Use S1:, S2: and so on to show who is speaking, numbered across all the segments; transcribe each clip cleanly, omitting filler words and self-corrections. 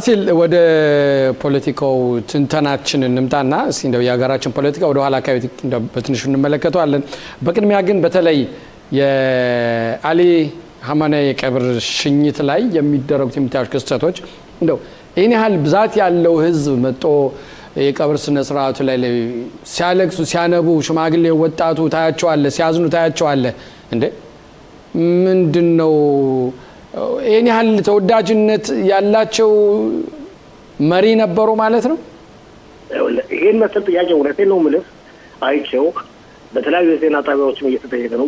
S1: ሲል ወደ ፖለቲካው ትንተናችን እንምጣና እንደው የሀገራችን ፖለቲካ ወደ ኋላ አካባቢ እንደው በትንሹ እንመለከተዋለን። በቅድሚያ ግን በተለይ የአሊ ሀማናይ የቀብር ሽኝት ላይ የሚደረጉት የሚታዩ ክስተቶች እንደው ይህን ያህል ብዛት ያለው ህዝብ መጥቶ የቀብር ስነ ስርዓቱ ላይ ሲያለቅሱ ሲያነቡ ሽማግሌ ወጣቱ ታያቸዋለ፣ ሲያዝኑ ታያቸዋለ። እንዴ ምንድነው ይሄን ያህል ተወዳጅነት ያላቸው መሪ ነበሩ ማለት ነው?
S2: ይሄን መሰል ጥያቄ እውነቴን ነው የምልህ አይቼው በተለያዩ የዜና ጣቢያዎችም እየተጠየቀ ነው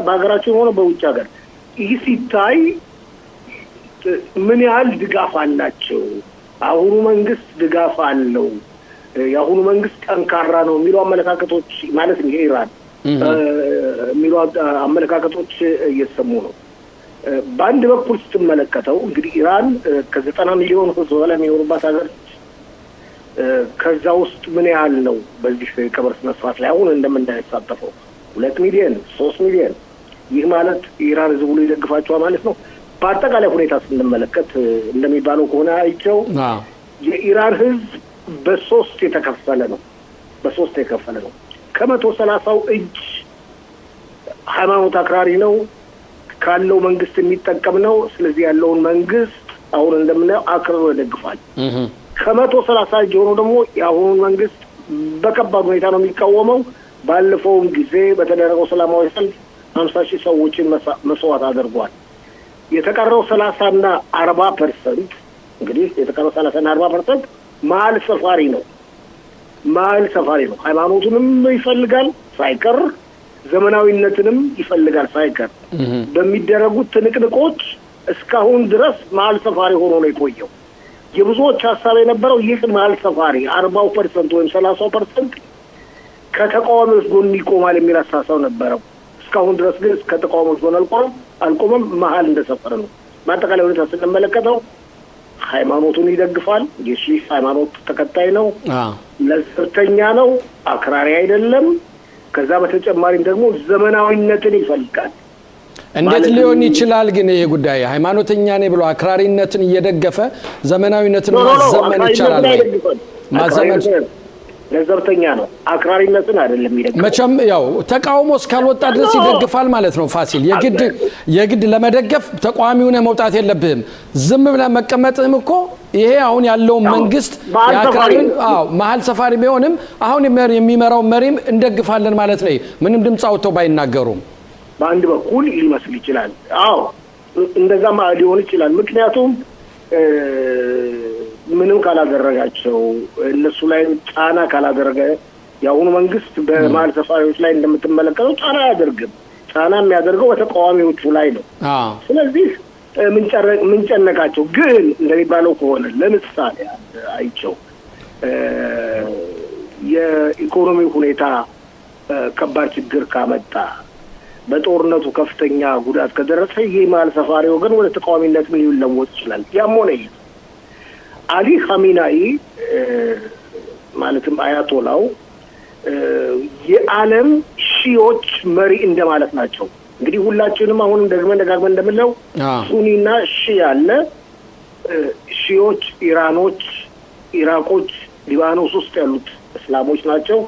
S2: በሀገራችን ሆነ በውጭ ሀገር። ይህ ሲታይ ምን ያህል ድጋፍ አላቸው፣ አሁኑ መንግስት ድጋፍ አለው፣ የአሁኑ መንግስት ጠንካራ ነው የሚሉ አመለካከቶች ማለት ነው ኢራን የሚሉ አመለካከቶች እየተሰሙ ነው። በአንድ በኩል ስትመለከተው እንግዲህ ኢራን ከ90 ሚሊዮን ህዝብ በላይ የሚኖርባት ሀገር ከዛ ውስጥ ምን ያህል ነው በዚህ ቀብር ስነ ስርዓት ላይ አሁን እንደምናሳተፈው 2 ሚሊዮን 3 ሚሊዮን። ይህ ማለት ኢራን ህዝቡ ይደግፋቸዋል ማለት ነው። በአጠቃላይ ሁኔታ ስንመለከት እንደሚባለው ከሆነ አይቸው የኢራን ህዝብ በሶስት የተከፈለ ነው። ከ130ው እጅ ሃይማኖት አክራሪ ነው፣ ካለው መንግስት የሚጠቀም ነው። ስለዚህ ያለውን መንግስት አሁን እንደምናየው አክርሮ ይደግፋል። ከ130 እጅ ሆኖ ደግሞ የአሁኑን መንግስት በከባድ ሁኔታ ነው የሚቃወመው። ባለፈውም ጊዜ በተደረገው ሰላማዊ ሰልፍ 50,000 ሰዎችን መስዋዕት አድርጓል። የተቀረው 30 እና 40% እንግዲህ የተቀረው 30 እና 40% መሀል ሰፋሪ ነው። ሃይማኖቱንም ይፈልጋል ሳይቀር፣ ዘመናዊነትንም ይፈልጋል ሳይቀር። በሚደረጉት ትንቅንቆች እስካሁን ድረስ መሀል ሰፋሪ ሆኖ ነው የቆየው። የብዙዎች ሀሳብ የነበረው ይህ መሀል ሰፋሪ 40% ወይም 30% ከተቃዋሚዎች ጎን ይቆማል የሚል አስተሳሰብ ነበረው። እስካሁን ድረስ ግን ከተቃዋሚዎች ጎን አልቆመም፣ መሀል እንደሰፈረ ነው። በአጠቃላይ ሁኔታ ስንመለከተው ሃይማኖቱን ይደግፋል። የሺህ ሃይማኖት ተከታይ ነው፣ ለዘብተኛ ነው፣ አክራሪ አይደለም። ከዛ በተጨማሪም ደግሞ ዘመናዊነትን ይፈልጋል።
S1: እንዴት ሊሆን ይችላል ግን ይሄ ጉዳይ? ሃይማኖተኛ ነኝ ብሎ አክራሪነትን እየደገፈ ዘመናዊነትን ማዘመን ይቻላል ወይ? ማዘመን
S2: ለዘብተኛ ነው፣ አክራሪነትን አይደለም ይደግፋል።
S1: መቼም ያው ተቃውሞ እስካልወጣ ድረስ ይደግፋል ማለት ነው። ፋሲል የግድ ለመደገፍ ተቃዋሚውን መውጣት የለብህም። ዝም ብለህ መቀመጥህም እኮ ይሄ አሁን ያለው መንግስት ያክራሪን መሀል ሰፋሪ ቢሆንም አሁን የሚመራው መሪም እንደግፋለን ማለት ነው። ምንም ድምጽ አውጥተው ባይናገሩም
S2: በአንድ በኩል ሊመስል ይችላል። እንደዛማ ሊሆን ይችላል። ምክንያቱም ምንም ካላደረጋቸው እነሱ ላይ ጫና ካላደረገ የአሁኑ መንግስት በመሀል ሰፋሪዎች ላይ እንደምትመለከተው ጫና አያደርግም። ጫና የሚያደርገው በተቃዋሚዎቹ ላይ ነው። ስለዚህ ምን ጨነቃቸው? ግን እንደሚባለው ከሆነ ለምሳሌ አይቸው የኢኮኖሚ ሁኔታ ከባድ ችግር ካመጣ፣ በጦርነቱ ከፍተኛ ጉዳት ከደረሰ ይህ መሀል ሰፋሪ ወገን ወደ ተቃዋሚነት ሊለወጥ ይችላል። ያም ሆነ ይህ አሊ ሀሚናይ ማለትም አያቶላው የዓለም ሺዎች መሪ እንደማለት ናቸው። እንግዲህ ሁላችንም አሁን ደጋግመን እንደምንለው ሱኒና ሺ አለ። ሺዎች ኢራኖች፣ ኢራቆች፣ ሊባኖስ ውስጥ ያሉት እስላሞች ናቸው።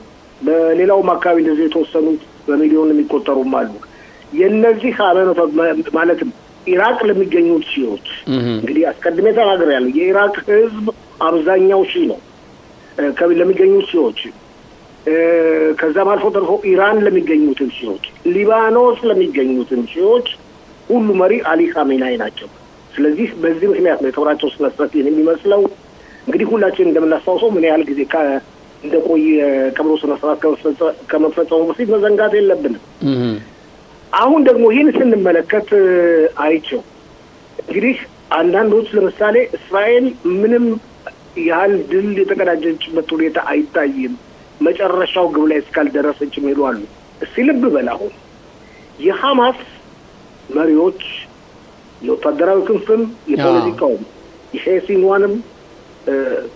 S2: በሌላውም አካባቢ እንደዚህ የተወሰኑት በሚሊዮን የሚቆጠሩም አሉ። የነዚህ ሃይማኖት ማለትም ኢራቅ ለሚገኙት ሺዎች እንግዲህ አስቀድሜ ተናግሬያለሁ። የኢራቅ ህዝብ አብዛኛው ሺ ነው ለሚገኙት ሺዎች። ከዛም አልፎ ተርፎ ኢራን ለሚገኙትን ሺዎች፣ ሊባኖስ ለሚገኙትን ሺዎች ሁሉ መሪ አሊ ሀሚናይ ናቸው። ስለዚህ በዚህ ምክንያት ነው የተወራቸው ስነስርዓት የሚመስለው። እንግዲህ ሁላችን እንደምናስታውሰው ምን ያህል ጊዜ እንደቆየ ቀብሩ ስነስርዓት ከመፈጸሙ በፊት መዘንጋት የለብንም። አሁን ደግሞ ይህን ስንመለከት አይቸው እንግዲህ አንዳንዶች ለምሳሌ እስራኤል ምንም ያህል ድል የተቀዳጀችበት ሁኔታ አይታይም፣ መጨረሻው ግብ ላይ እስካልደረሰች የሚሉ አሉ። እስቲ ልብ በል አሁን የሐማስ መሪዎች የወታደራዊ ክንፍም የፖለቲካውም የሲንዋንም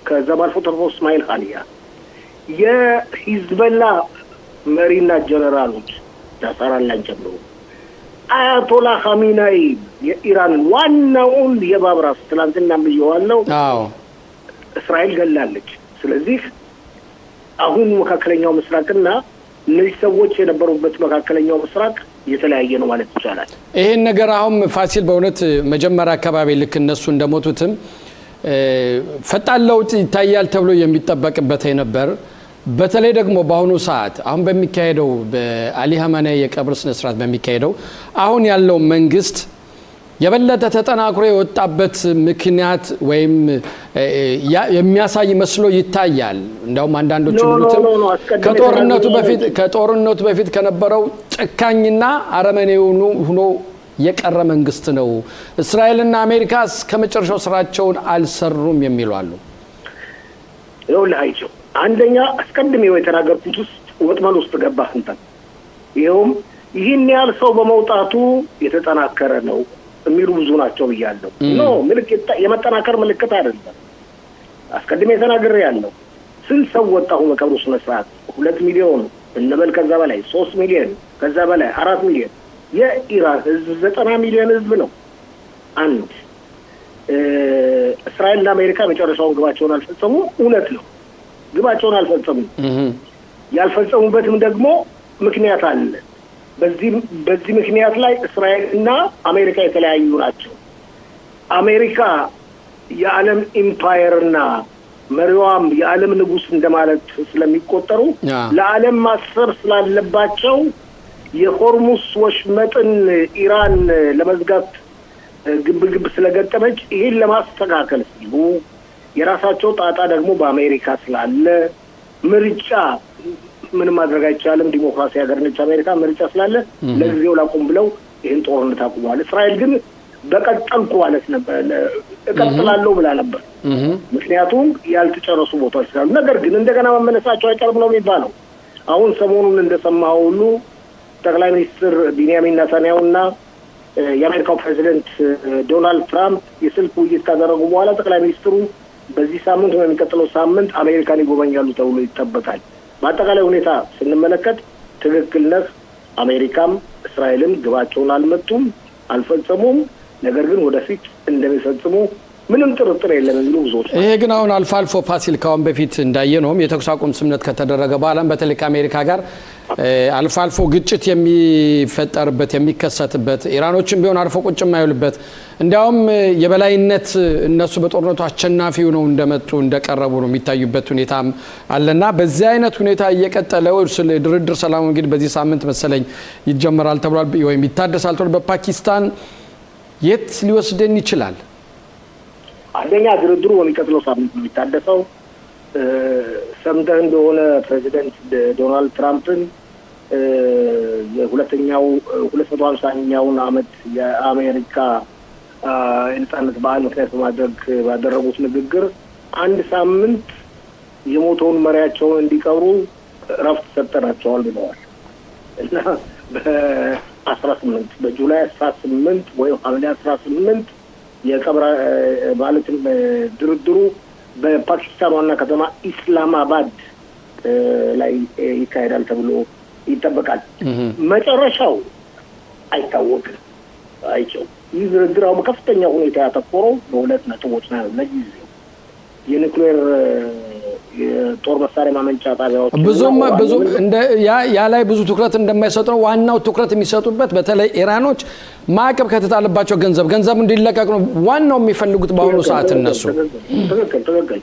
S2: ከዛም አልፎ ተርፎ እስማኤል ሀኒያ የሂዝበላ መሪና ጀነራሎች ዳሳራላን ጨምሮ አያቶላ ኻሜኔይ የኢራን ዋናውን የእባብ ራስ ትናንትና ብየዋለሁ እስራኤል ገላለች። ስለዚህ አሁን መካከለኛው ምስራቅና እነዚህ ሰዎች የነበሩበት መካከለኛው ምስራቅ የተለያየ ነው ማለት ይቻላል።
S1: ይሄን ነገር አሁን ፋሲል በእውነት መጀመሪያ አካባቢ ልክ እነሱ እንደሞቱትም ፈጣን ለውጥ ይታያል ተብሎ የሚጠበቅበት ነበር። በተለይ ደግሞ በአሁኑ ሰዓት አሁን በሚካሄደው በአሊ ኻሜኔይ የቀብር ስነ ስርዓት በሚካሄደው አሁን ያለው መንግስት የበለጠ ተጠናክሮ የወጣበት ምክንያት ወይም የሚያሳይ መስሎ ይታያል። እንደውም አንዳንዶች ሁሉትም ከጦርነቱ በፊት ከነበረው ጨካኝና አረመኔ ሆኖ የቀረ መንግስት ነው። እስራኤልና አሜሪካ ከመጨረሻው ስራቸውን አልሰሩም የሚሉ አሉ።
S2: ይኸውልህ አንደኛ አስቀድሜው የተናገርኩት ውስጥ ወጥመድ ውስጥ ገባህ እንታ። ይኸውም ይህን ያህል ሰው በመውጣቱ የተጠናከረ ነው የሚሉ ብዙ ናቸው ብያለሁ። ምልክት የመጠናከር ምልክት አይደለም። አስቀድሜ ተናግሬያለሁ። ስንት ሰው ወጣሁ በቀብሩ ስነ ስርዓት? 2 ሚሊዮን እንበል፣ ከዛ በላይ 3 ሚሊዮን፣ ከዛ በላይ 4 ሚሊዮን። የኢራን ህዝብ 90 ሚሊዮን ህዝብ ነው። አንድ እስራኤልና አሜሪካ መጨረሻውን ግባቸውን አልፈጸሙ። እውነት ነው፣ ግባቸውን አልፈጸሙ። ያልፈጸሙበትም ደግሞ ምክንያት አለ። በዚህ ምክንያት ላይ እስራኤልና አሜሪካ የተለያዩ ናቸው። አሜሪካ የዓለም ኢምፓየርና መሪዋም የዓለም ንጉስ እንደማለት ስለሚቆጠሩ ለዓለም ማሰብ ስላለባቸው የሆርሙስ ወሽመጥን ኢራን ለመዝጋት ግብግብ ስለገጠመች ይህን ለማስተካከል ሲሉ የራሳቸው ጣጣ ደግሞ በአሜሪካ ስላለ ምርጫ ምን ማድረግ አይቻልም። ዲሞክራሲ ሀገር ነች አሜሪካ። ምርጫ ስላለ ለጊዜው ላቁም ብለው ይህን ጦርነት አቁመዋል። እስራኤል ግን በቀጠልኩ ማለት ነበር፣ እቀጥላለሁ ብላ ነበር። ምክንያቱም ያልተጨረሱ ቦታዎች ስላሉ። ነገር ግን እንደገና መመለሳቸው አይቀርም ነው የሚባለው። አሁን ሰሞኑን እንደሰማው ሁሉ ጠቅላይ ሚኒስትር ቢንያሚን ኔታንያሁና የአሜሪካው ፕሬዚደንት ዶናልድ ትራምፕ የስልክ ውይይት ካደረጉ በኋላ ጠቅላይ ሚኒስትሩ በዚህ ሳምንት ወይ የሚቀጥለው ሳምንት አሜሪካን ይጎበኛሉ ተብሎ ይጠበቃል። በአጠቃላይ ሁኔታ ስንመለከት ትክክል ነህ። አሜሪካም እስራኤልም ግባቸውን አልመቱም፣ አልፈጸሙም። ነገር ግን ወደፊት እንደሚፈጽሙ ምንም ጥርጥር የለም የሚሉ ብዙዎች።
S1: ይሄ ግን አሁን አልፎ አልፎ ፋሲል ካሁን በፊት እንዳየነውም የተኩስ አቁም ስምምነት ከተደረገ በኋላም በተለይ ከአሜሪካ ጋር አልፎ አልፎ ግጭት የሚፈጠርበት የሚከሰትበት፣ ኢራኖችም ቢሆን አልፎ ቁጭ የማይሉበት፣ እንዲያውም የበላይነት እነሱ በጦርነቱ አሸናፊው ነው እንደመጡ እንደቀረቡ ነው የሚታዩበት ሁኔታም አለና በዚህ አይነት ሁኔታ እየቀጠለ ስለ ድርድር ሰላሙ እንግዲህ በዚህ ሳምንት መሰለኝ ይጀምራል ተብሏል ወይም ይታደሳል ተብሏል። በፓኪስታን የት ሊወስደን ይችላል?
S2: አንደኛ ድርድሩ በሚቀጥለው ሳምንት ነው የሚታደሰው። ሰምተህ እንደሆነ ፕሬዚደንት ዶናልድ ትራምፕን የሁለተኛው 250ኛውን ዓመት የአሜሪካ የነጻነት በዓል ምክንያት በማድረግ ባደረጉት ንግግር 1 ሳምንት የሞተውን መሪያቸውን እንዲቀብሩ እረፍት ሰጠናቸዋል ብለዋል እና በ18 በጁላይ 18 ወይ ሐምሌ 18 የቀብር ማለትም ድርድሩ በፓኪስታን ዋና ከተማ ኢስላማባድ ላይ ይካሄዳል ተብሎ ይጠበቃል። መጨረሻው አይታወቅም። ይህ ድርድር በከፍተኛ ሁኔታ ያተኮረው በሁለት ነጥቦች ነው። ለጊዜው የኒውክሌር የጦር መሳሪያ ማመንጫ ጣቢያዎች
S1: ብዙ ያ ላይ ብዙ ትኩረት እንደማይሰጡ ነው። ዋናው ትኩረት የሚሰጡበት በተለይ ኢራኖች ማዕቀብ ከተጣለባቸው ገንዘብ እንዲለቀቅ ነው ዋናው የሚፈልጉት በአሁኑ ሰዓት እነሱ።
S2: ትክክል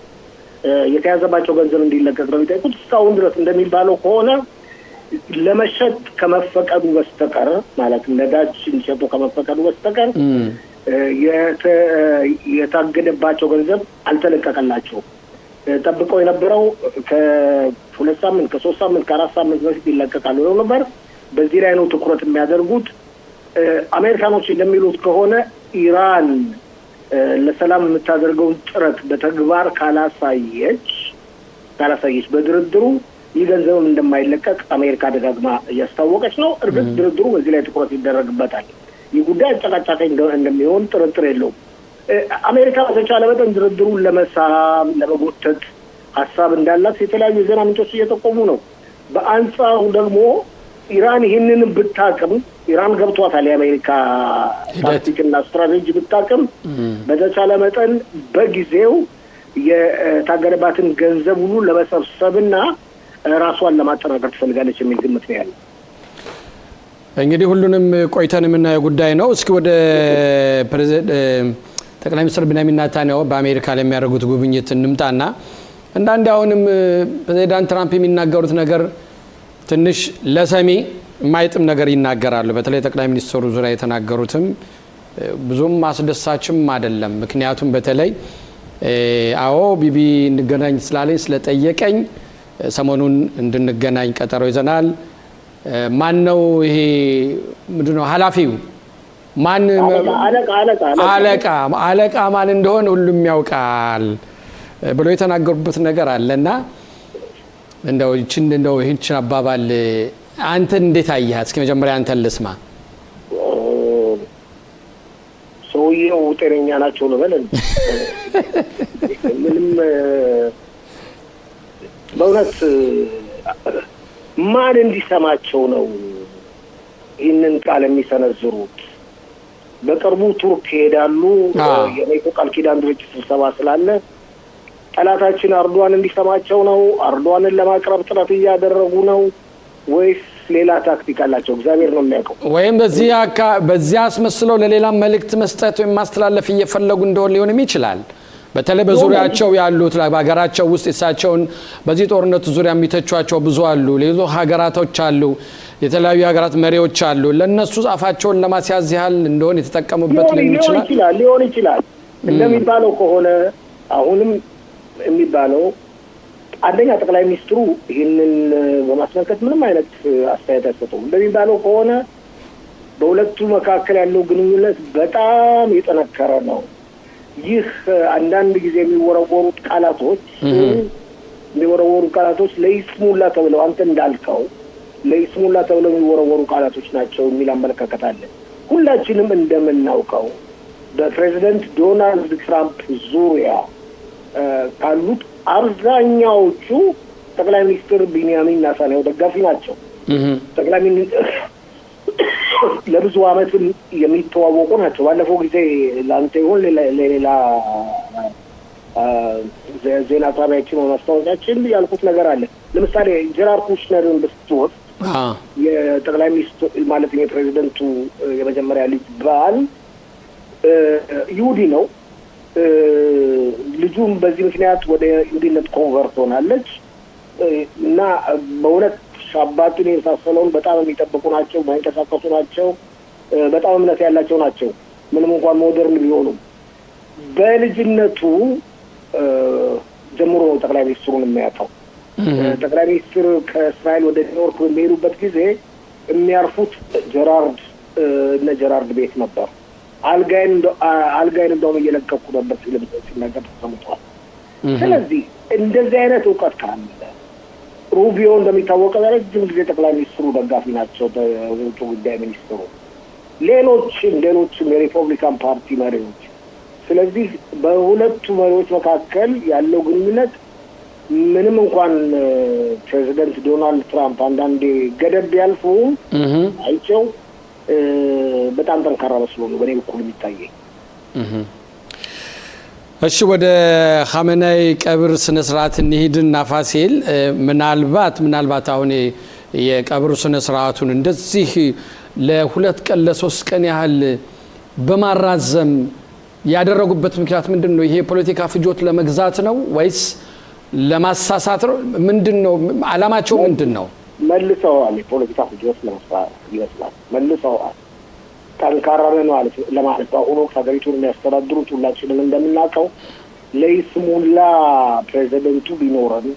S2: የተያዘባቸው ገንዘብ እንዲለቀቅ ነው የሚጠይቁት። እስካሁን ድረስ እንደሚባለው ከሆነ ለመሸጥ ከመፈቀዱ በስተቀር ማለት ነዳጅ እንዲሸጡ ከመፈቀዱ በስተቀር የታገደባቸው ገንዘብ አልተለቀቀላቸውም። ጠብቀው የነበረው ከ2 ሳምንት ከ3 ሳምንት ከ4 ሳምንት በፊት ይለቀቃሉ ነው ነበር። በዚህ ላይ ነው ትኩረት የሚያደርጉት። አሜሪካኖች እንደሚሉት ከሆነ ኢራን ለሰላም የምታደርገውን ጥረት በተግባር ካላሳየች በድርድሩ ይህ ገንዘብም እንደማይለቀቅ አሜሪካ ደጋግማ እያስታወቀች ነው። እርግጥ ድርድሩ በዚህ ላይ ትኩረት ይደረግበታል። ይህ ጉዳይ አጨቃጫቂ እንደሚሆን ጥርጥር የለውም። አሜሪካ በተቻለ መጠን ድርድሩን ለመሳብ ለመጎተት ሀሳብ እንዳላት የተለያዩ የዜና ምንጮች እየጠቆሙ ነው። በአንጻሩ ደግሞ ኢራን ይህንን ብታቅም ኢራን ገብቷታል የአሜሪካ ታክቲክና ስትራቴጂ ብታቅም በተቻለ መጠን በጊዜው የታገደባትን ገንዘብ ሁሉ ለመሰብሰብና ራሷን ለማጠናከር ትፈልጋለች የሚል ግምት ነው ያለው።
S1: እንግዲህ ሁሉንም ቆይተን የምናየው ጉዳይ ነው። እስኪ ወደ ጠቅላይ ሚኒስትር ቤንያሚን ኔታንያሁ በአሜሪካ ላይ የሚያደርጉት ጉብኝት እንምጣና አንዳንዴ አሁንም ፕሬዚዳንት ትራምፕ የሚናገሩት ነገር ትንሽ ለሰሚ የማይጥም ነገር ይናገራሉ። በተለይ ጠቅላይ ሚኒስትሩ ዙሪያ የተናገሩትም ብዙም አስደሳችም አይደለም። ምክንያቱም በተለይ አዎ ቢቢ እንገናኝ ስላለኝ ስለጠየቀኝ ሰሞኑን እንድንገናኝ ቀጠሮ ይዘናል። ማን ነው ይሄ ምንድነው ኃላፊው ማን አለቃ ማን እንደሆነ ሁሉም ያውቃል ብሎ የተናገሩበት ነገር አለና እንደው ይህችን አባባል አንተ እንዴት አየሃት? እስኪ መጀመሪያ አንተን ልስማ።
S2: ሰውየው ጤነኛ ናቸው ነው በለን። ምንም በእውነት ማን እንዲሰማቸው ነው ይህንን ቃል የሚሰነዝሩት? በቅርቡ ቱርክ ይሄዳሉ። የኔቶ ቃል ኪዳን ድርጅት ስብሰባ ስላለ ጠላታችን አርዷን እንዲሰማቸው ነው? አርዷንን ለማቅረብ ጥረት እያደረጉ ነው ወይስ ሌላ ታክቲክ አላቸው? እግዚአብሔር ነው የሚያውቀው።
S1: ወይም በዚህ አስመስለው ለሌላም መልእክት መስጠት ወይም ማስተላለፍ እየፈለጉ እንደሆነ ሊሆንም ይችላል። በተለይ በዙሪያቸው ያሉት በሀገራቸው ውስጥ እሳቸውን በዚህ ጦርነት ዙሪያ የሚተቿቸው ብዙ አሉ። ሌሎች ሀገራቶች አሉ፣ የተለያዩ ሀገራት መሪዎች አሉ። ለነሱ ጻፋቸውን ለማስያዝ ያህል እንደሆነ የተጠቀሙበት
S2: ሊሆን ይችላል። እንደሚባለው ከሆነ አሁንም የሚባለው አንደኛ ጠቅላይ ሚኒስትሩ ይህንን በማስመልከት ምንም አይነት አስተያየት አይሰጡም። እንደሚባለው ከሆነ በሁለቱ መካከል ያለው ግንኙነት በጣም የጠነከረ ነው። ይህ አንዳንድ ጊዜ የሚወረወሩት ቃላቶች ለይስሙላ ተብለው አንተ እንዳልከው ለይስሙላ ተብለው የሚወረወሩ ቃላቶች ናቸው የሚል አመለካከት አለ። ሁላችንም እንደምናውቀው በፕሬዚደንት ዶናልድ ትራምፕ ዙሪያ ካሉት አብዛኛዎቹ ጠቅላይ ሚኒስትር ቤንያሚን ኔታንያሁ ደጋፊ ናቸው። ጠቅላይ ሚኒስትር ለብዙ ዓመት የሚተዋወቁ ናቸው። ባለፈው ጊዜ ለአንተ ይሁን ለሌላ ዜና ጣቢያችን ማስታወቂያችን ያልኩት ነገር አለ። ለምሳሌ ጀራርድ ኩሽነርን ብትወስድ የጠቅላይ ሚኒስትር ማለት የፕሬዚደንቱ የመጀመሪያ ልጅ ባል ይሁዲ ነው። ልጁም በዚህ ምክንያት ወደ ይሁዲነት ኮንቨርት ሆናለች እና በእውነት አባቱን የመሳሰለውን በጣም የሚጠብቁ ናቸው፣ የማይንቀሳቀሱ ናቸው፣ በጣም እምነት ያላቸው ናቸው። ምንም እንኳን ሞደርን ቢሆኑም በልጅነቱ ጀምሮ ጠቅላይ ሚኒስትሩን የሚያውቀው። ጠቅላይ ሚኒስትር ከእስራኤል ወደ ኒውዮርክ በሚሄዱበት ጊዜ የሚያርፉት ጀራርድ ቤት ነበር። አልጋይን እንደውም እየለቀኩ ነበር ሲነገር ተሰምቷል። ስለዚህ እንደዚህ አይነት እውቀት ካለ ሩቢዮ እንደሚታወቀው ረጅም ጊዜ ጠቅላይ ሚኒስትሩ ደጋፊ ናቸው፣ ውጭ ጉዳይ ሚኒስትሩ፣ ሌሎችም የሪፐብሊካን ፓርቲ መሪዎች። ስለዚህ በሁለቱ መሪዎች መካከል ያለው ግንኙነት ምንም እንኳን ፕሬዚደንት ዶናልድ ትራምፕ አንዳንዴ ገደብ ያልፉም አይቸው በጣም ጠንካራ መስሎ ነው በእኔ በኩል የሚታየኝ።
S1: እሺ ወደ ኻሜኔይ ቀብር ስነ ስርዓት እንሂድና ፋሲል ምናልባት አሁን የቀብር ስነ ስርዓቱን እንደዚህ ለሁለት ቀን ለሶስት ቀን ያህል በማራዘም ያደረጉበት ምክንያት ምንድነው? ይሄ ፖለቲካ ፍጆት ለመግዛት ነው ወይስ ለማሳሳት ነው? ምንድነው አላማቸው? ምንድነው?
S2: መልሰዋል። የፖለቲካ ፍጆት ለመስራት ይመስላል። መልሰዋል። ጠንካራ ነው ለማለት በአሁኑ ወቅት ሀገሪቱን የሚያስተዳድሩት ሁላችንም እንደምናውቀው ለይስሙላ ፕሬዚደንቱ ቢኖርም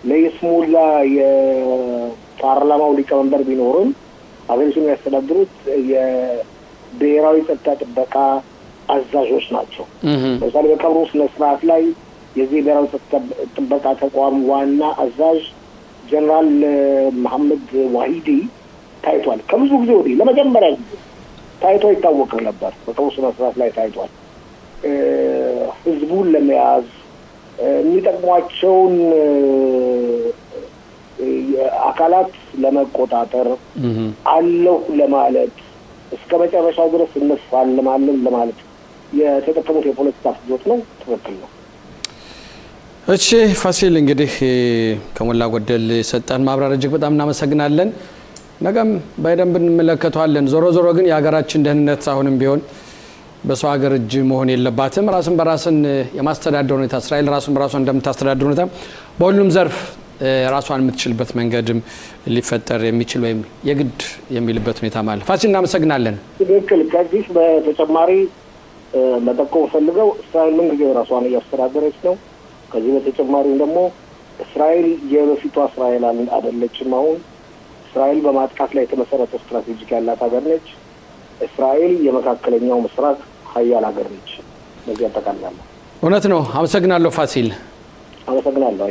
S2: ለይስሙላ የፓርላማው ሊቀመንበር ቢኖርም ሀገሪቱን የሚያስተዳድሩት የብሔራዊ ጸጥታ ጥበቃ አዛዦች ናቸው። ለምሳሌ በቀብሩ ስነ ስርዓት ላይ የዚህ ብሔራዊ ጸጥታ ጥበቃ ተቋም ዋና አዛዥ ጀነራል መሐመድ ዋሂዲ ታይቷል። ከብዙ ጊዜ ወዲህ ለመጀመሪያ ጊዜ ታይቶ ይታወቅ ነበር። በቀብሩ ስነ ስርዓት ላይ ታይቷል። ህዝቡን ለመያዝ የሚጠቅሟቸውን አካላት ለመቆጣጠር አለው ለማለት እስከ መጨረሻው ድረስ እንፋለማለን ለማለት የተጠቀሙት የፖለቲካ ፍጆት ነው። ትክክል ነው።
S1: እሺ ፋሲል እንግዲህ ከሞላ ጎደል ሰጠን ማብራሪያ እጅግ በጣም እናመሰግናለን። ነገም በደንብ እንመለከተዋለን። ዞሮ ዞሮ ግን የሀገራችን ደህንነት አሁንም ቢሆን በሰው ሀገር እጅ መሆን የለባትም። ራስን በራስን የማስተዳደር ሁኔታ እስራኤል ራስን በራሷን እንደምታስተዳድር ሁኔታ በሁሉም ዘርፍ ራሷን የምትችልበት መንገድም ሊፈጠር የሚችል ወይም የግድ የሚልበት ሁኔታ ማለት ፋሲል እናመሰግናለን።
S2: ትክክል። ከዚህ በተጨማሪ መጠቆም ፈልገው እስራኤል ምን ጊዜ ራሷን እያስተዳደረች ነው። ከዚህ በተጨማሪም ደግሞ እስራኤል የበፊቷ እስራኤል አይደለችም። አሁን እስራኤል በማጥቃት ላይ የተመሰረተ ስትራቴጂክ ያላት ሀገር ነች። እስራኤል የመካከለኛው ምስራቅ ሀያል ሀገር ነች። በዚህ አጠቃላለሁ።
S1: እውነት ነው። አመሰግናለሁ ፋሲል።
S2: አመሰግናለሁ።